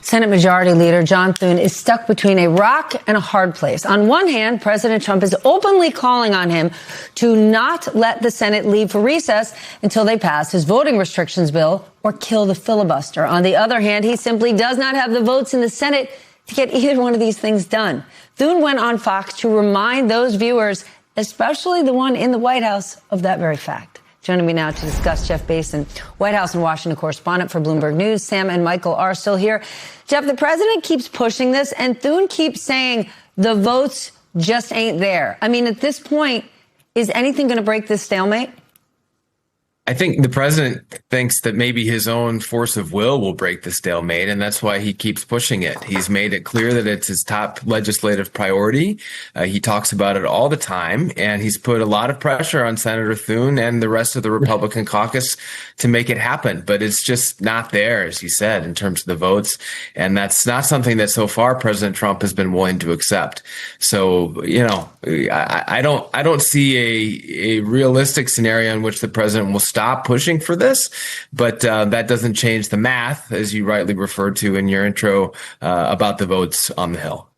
Senate Majority Leader John Thune is stuck between a rock and a hard place. On one hand, President Trump is openly calling on him to not let the Senate leave for recess until they pass his voting restrictions bill or kill the filibuster. On the other hand, he simply does not have the votes in the Senate to get either one of these things done. Thune went on Fox to remind those viewers, especially the one in the White House, of that very fact. Joining me now to discuss, Jeff Basin, White House and Washington correspondent for Bloomberg News. Sam and Michael are still here. Jeff, the president keeps pushing this, and Thune keeps saying the votes just ain't there. I mean, at this point, is anything going to break this stalemate? I think the president thinks that maybe his own force of will break the stalemate, and that's why he keeps pushing it. He's made it clear that it's his top legislative priority. He talks about it all the time, and he's put a lot of pressure on Senator Thune and the rest of the Republican caucus to make it happen. But it's just not there, as he said, in terms of the votes. And that's not something that so far President Trump has been willing to accept. So, I don't see a realistic scenario in which the president will stop pushing for this, but that doesn't change the math, as you rightly referred to in your intro, about the votes on the Hill.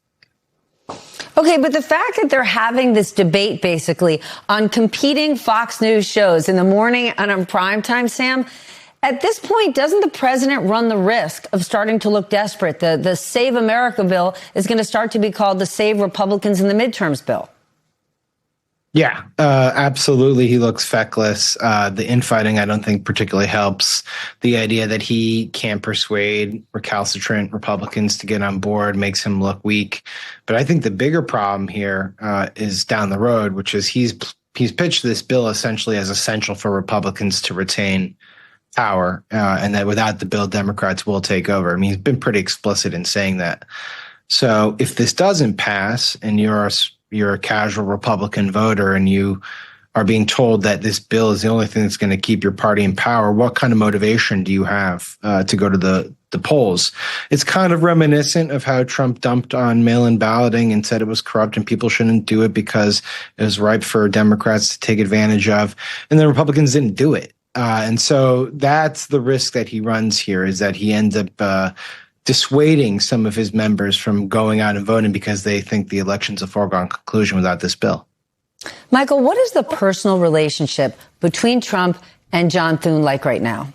Okay, but the fact that they're having this debate basically on competing Fox News shows in the morning and on primetime, Sam, at this point, doesn't the president run the risk of starting to look desperate? The Save America bill is going to start to be called the Save Republicans in the Midterms bill. Yeah, absolutely. He looks feckless. The infighting, I don't think particularly helps. The idea that he can't persuade recalcitrant Republicans to get on board makes him look weak. But I think the bigger problem here is down the road, which is he's pitched this bill essentially as essential for Republicans to retain power, and that without the bill, Democrats will take over. I mean, he's been pretty explicit in saying that. So if this doesn't pass and you're a casual Republican voter and you are being told that this bill is the only thing that's going to keep your party in power, what kind of motivation do you have to go to the polls? It's kind of reminiscent of how Trump dumped on mail-in balloting and said it was corrupt and people shouldn't do it because it was ripe for Democrats to take advantage of. And the Republicans didn't do it. And so that's the risk that he runs here, is that he ends up dissuading some of his members from going out and voting because they think the election's a foregone conclusion without this bill. Michael, what is the personal relationship between Trump and John Thune like right now?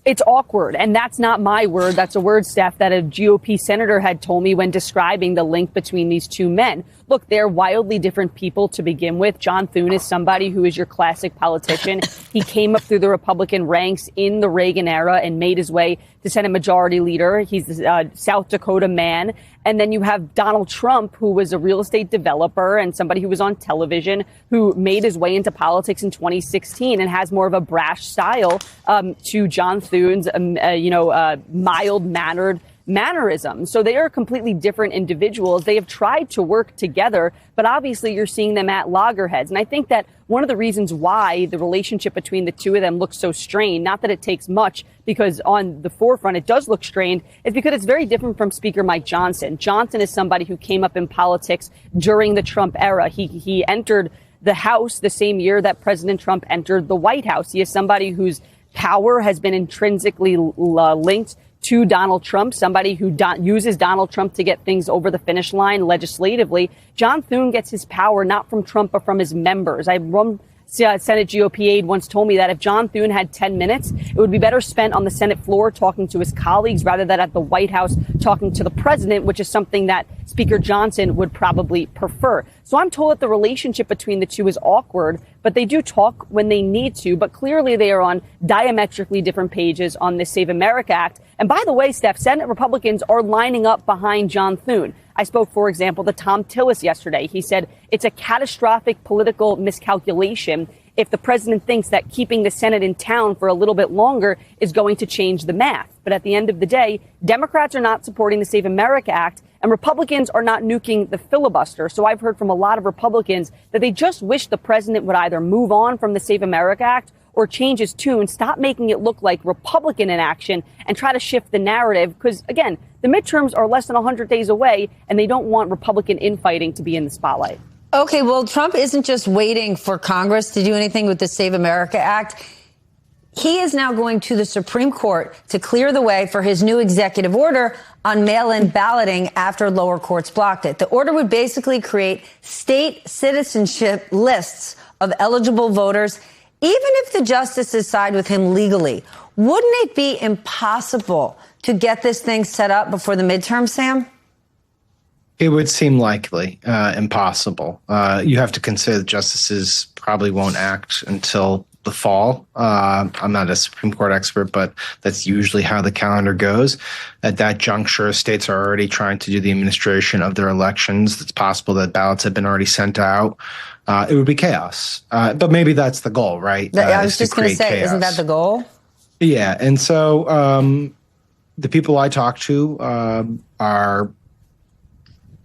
It's awkward, and that's not my word. That's a word, Steph, that a GOP senator had told me when describing the link between these two men. Look, they're wildly different people to begin with. John Thune is somebody who is your classic politician. He came up through the Republican ranks in the Reagan era and made his way to Senate Majority Leader. He's a South Dakota man. And then you have Donald Trump, who was a real estate developer and somebody who was on television, who made his way into politics in 2016 and has more of a brash style to John Thune's, mild-mannered mannerism. So they are completely different individuals. They have tried to work together, but obviously you're seeing them at loggerheads. And I think that one of the reasons why the relationship between the two of them looks so strained, not that it takes much, because on the forefront it does look strained, is because it's very different from Speaker Mike Johnson. Johnson is somebody who came up in politics during the Trump era. He entered the House the same year that President Trump entered the White House. He is somebody whose power has been intrinsically linked to Donald Trump, somebody who uses Donald Trump to get things over the finish line legislatively. John Thune gets his power not from Trump, but from his members. Senate GOP aide once told me that if John Thune had 10 minutes, it would be better spent on the Senate floor talking to his colleagues rather than at the White House talking to the president, which is something that Speaker Johnson would probably prefer. So I'm told that the relationship between the two is awkward, but they do talk when they need to. But clearly they are on diametrically different pages on this Save America Act. And by the way, Steph, Senate Republicans are lining up behind John Thune. I spoke, for example, to Tom Tillis yesterday. He said it's a catastrophic political miscalculation if the president thinks that keeping the Senate in town for a little bit longer is going to change the math. But at the end of the day, Democrats are not supporting the Save America Act and Republicans are not nuking the filibuster. So I've heard from a lot of Republicans that they just wish the president would either move on from the Save America Act or change his tune, stop making it look like Republican inaction and try to shift the narrative. Because, again, the midterms are less than 100 days away and they don't want Republican infighting to be in the spotlight. Okay, well, Trump isn't just waiting for Congress to do anything with the Save America Act. He is now going to the Supreme Court to clear the way for his new executive order on mail-in balloting after lower courts blocked it. The order would basically create state citizenship lists of eligible voters, even if the justices side with him legally. Wouldn't it be impossible to get this thing set up before the midterm, Sam? It would seem likely impossible. You have to consider the justices probably won't act until the fall. I'm not a Supreme Court expert, but that's usually how the calendar goes. At that juncture, states are already trying to do the administration of their elections. It's possible that ballots have been already sent out. It would be chaos. But maybe that's the goal, right? I was just going to say, isn't that the goal? Yeah. And so the people I talk to are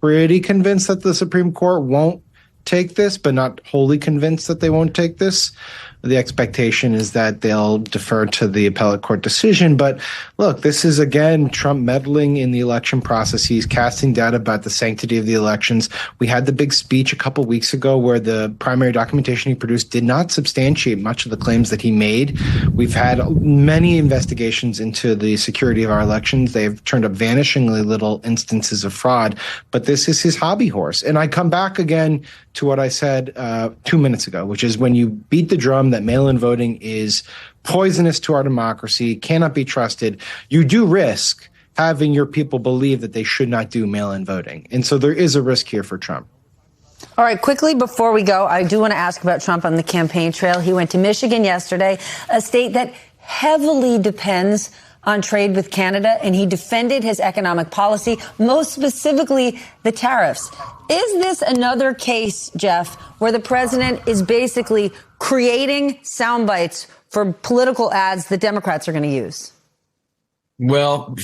pretty convinced that the Supreme Court won't take this, but not wholly convinced that they won't take this. The expectation is that they'll defer to the appellate court decision. But look, this is, again, Trump meddling in the election process. He's casting doubt about the sanctity of the elections. We had the big speech a couple weeks ago where the primary documentation he produced did not substantiate much of the claims that he made. We've had many investigations into the security of our elections. They've turned up vanishingly little instances of fraud. But this is his hobby horse. And I come back again to what I said 2 minutes ago, which is when you beat the drum that mail-in voting is poisonous to our democracy, cannot be trusted, you do risk having your people believe that they should not do mail-in voting. And so there is a risk here for Trump. All right, quickly before we go, I do want to ask about Trump on the campaign trail. He went to Michigan yesterday, a state that heavily depends on trade with Canada, and he defended his economic policy, most specifically the tariffs. Is this another case, Jeff, where the president is basically creating sound bites for political ads that Democrats are going to use? Well,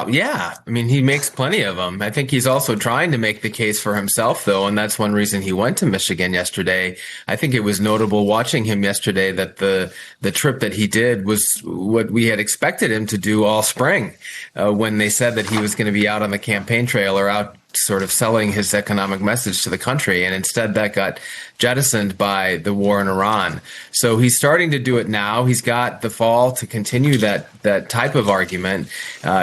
yeah. I mean, he makes plenty of them. I think he's also trying to make the case for himself, though, and that's one reason he went to Michigan yesterday. I think it was notable watching him yesterday that the trip that he did was what we had expected him to do all spring, when they said that he was going to be out on the campaign trail or out sort of selling his economic message to the country. And instead that got jettisoned by the war in Iran. So he's starting to do it now. He's got the fall to continue that type of argument.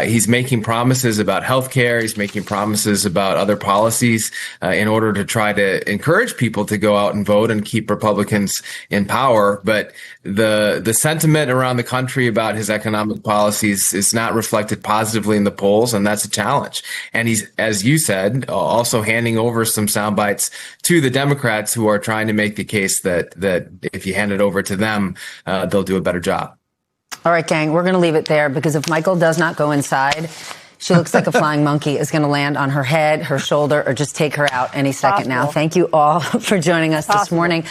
He's making promises about healthcare. He's making promises about other policies in order to try to encourage people to go out and vote and keep Republicans in power. But the sentiment around the country about his economic policies is not reflected positively in the polls, and that's a challenge. And he's, as you said, also handing over some sound bites to the Democrats who are trying to make the case that if you hand it over to them, they'll do a better job. All right, gang, we're going to leave it there because if Michael does not go inside, she looks like a flying monkey is going to land on her head, her shoulder, or just take her out any second now. Thank you all for joining us this morning.